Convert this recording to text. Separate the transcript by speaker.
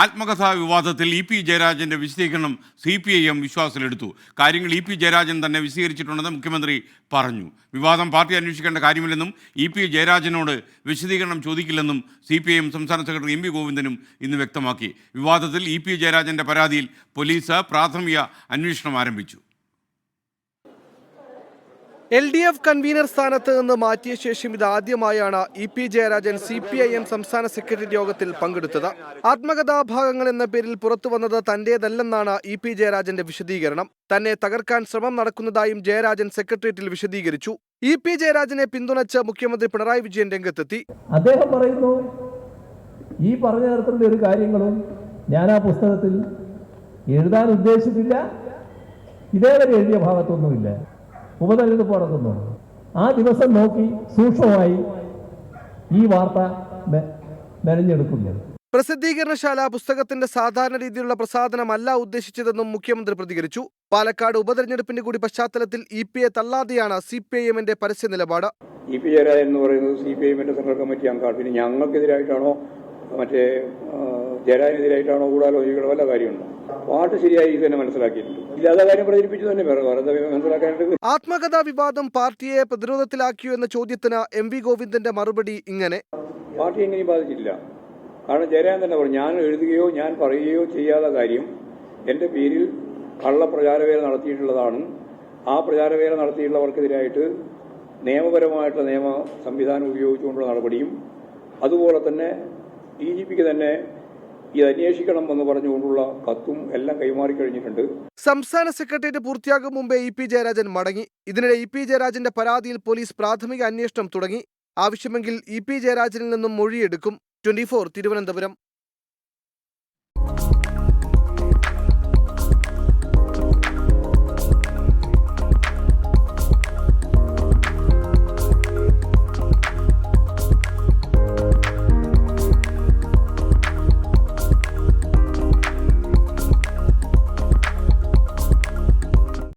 Speaker 1: ആത്മകഥാ വിവാദത്തിൽ ഇ.പി. ജയരാജന്റെ വിശദീകരണം CPIM വിശ്വാസത്തിലെടുത്തു. കാര്യങ്ങൾ ഇ.പി. ജയരാജൻ തന്നെ വിശദീകരിച്ചിട്ടുണ്ടെന്ന് മുഖ്യമന്ത്രി പറഞ്ഞു. വിവാദം പാർട്ടി അന്വേഷിക്കേണ്ട കാര്യമില്ലെന്നും ഇ.പി. ജയരാജനോട് വിശദീകരണം ചോദിക്കില്ലെന്നും CPIM സംസ്ഥാന സെക്രട്ടറി M.V. ഗോവിന്ദനും ഇന്ന് വ്യക്തമാക്കി. വിവാദത്തിൽ ഇ.പി. ജയരാജന്റെ പരാതിയിൽ പോലീസ് പ്രാഥമിക അന്വേഷണം ആരംഭിച്ചു.
Speaker 2: LDF കൺവീനർ സ്ഥാനത്ത് നിന്ന് മാറ്റിയ ശേഷം ഇതാദ്യമായാണ് ഇ.പി. ജയരാജൻ CPIM സംസ്ഥാന സെക്രട്ടേറിയറ്റ് യോഗത്തിൽ പങ്കെടുത്തത്. ആത്മകഥാഭാഗങ്ങൾ എന്ന പേരിൽ പുറത്തുവന്നത് തന്റേതല്ലെന്നാണ് ഇ.പി. ജയരാജന്റെ വിശദീകരണം. തന്നെ തകർക്കാൻ ശ്രമം നടക്കുന്നതായും ജയരാജൻ സെക്രട്ടേറിയറ്റിൽ വിശദീകരിച്ചു. ഇ.പി. ജയരാജനെ പിന്തുണച്ച് മുഖ്യമന്ത്രി പിണറായി വിജയൻ രംഗത്തെത്തി.
Speaker 3: അദ്ദേഹം പറയുന്നു, ഈ പറഞ്ഞ തരത്തിലുള്ള ഒരു കാര്യങ്ങളും ഞാൻ ആ പുസ്തകത്തിൽ എഴുതാൻ ഉദ്ദേശിച്ചിട്ടില്ല, ഇതേവരെ എഴുതിയ ഭാഗത്തൊന്നുമില്ല. ഉപതെരഞ്ഞെടുപ്പ് നടക്കുന്നു. ആ ദിവസം നോക്കി സൂക്ഷ്മമായി ഈ വാർത്ത മെനഞ്ഞെടുക്കുന്നു.
Speaker 2: പ്രസിദ്ധീകരണശാല പുസ്തകത്തിന്റെ സാധാരണ രീതിയിലുള്ള പ്രസാധനമല്ല ഉദ്ദേശിച്ചതെന്നും മുഖ്യമന്ത്രി പ്രതികരിച്ചു. പാലക്കാട് ഉപതെരഞ്ഞെടുപ്പിന്റെ കൂടി പശ്ചാത്തലത്തിൽ ഇ.പി.യെ തള്ളാതെയാണ് CPIMന്റെ പരസ്യ നിലപാട്.
Speaker 4: ഇ.പി. ജയരാജൻ എന്ന് പറയുന്നത് CPIMന്റെ സെൻട്രൽ കമ്മിറ്റി അംഗമാണ്. പിന്നെ ഞങ്ങൾക്കെതിരായിട്ടാണോ മറ്റേ ജയരാജനെതിരായിട്ടാണോ ഗൂഢാലോചിക്കുന്ന വല്ല കാര്യമുണ്ടോ? പാട്ട് ശരിയായി തന്നെ മനസ്സിലാക്കിയിട്ടുണ്ട്. ഇല്ലാത്ത കാര്യം പ്രചരിപ്പിച്ചു തന്നെ മനസ്സിലാക്കാനായിട്ട്.
Speaker 2: ആത്മകഥാ വിവാദം പാർട്ടിയെ പ്രതിരോധത്തിലാക്കിയോ എന്ന ചോദ്യത്തിന് M.V. ഗോവിന്ദന്റെ മറുപടി ഇങ്ങനെ:
Speaker 4: പാർട്ടി എങ്ങനെയും ബാധിച്ചിട്ടില്ല. കാരണം ജയരാജൻ തന്നെ പറഞ്ഞു, ഞാൻ എഴുതുകയോ ഞാൻ പറയുകയോ ചെയ്യാത്ത കാര്യം എന്റെ പേരിൽ കള്ളപ്രചാരവേല നടത്തിയിട്ടുള്ളതാണ്. ആ പ്രചാരവേല നടത്തിയിട്ടുള്ളവർക്കെതിരായിട്ട് നിയമപരമായിട്ടുള്ള നിയമ സംവിധാനം ഉപയോഗിച്ചുകൊണ്ടുള്ള നടപടിയും അതുപോലെ തന്നെ DGPക്ക് തന്നെ ഇത് അന്വേഷിക്കണം എന്ന് പറഞ്ഞുകൊണ്ടുള്ള കത്തും എല്ലാം കൈമാറി കഴിഞ്ഞിട്ടുണ്ട്.
Speaker 2: സംസ്ഥാന സെക്രട്ടേറിയറ്റ് പൂർത്തിയാകും മുമ്പേ ഇ.പി. ജയരാജൻ മടങ്ങി. ഇതിനിടെ ഇ.പി. ജയരാജന്റെ പരാതിയിൽ പോലീസ് പ്രാഥമിക അന്വേഷണം തുടങ്ങി. ആവശ്യമെങ്കിൽ ഇ.പി. ജയരാജനിൽ നിന്നും മൊഴിയെടുക്കും. 24 തിരുവനന്തപുരം.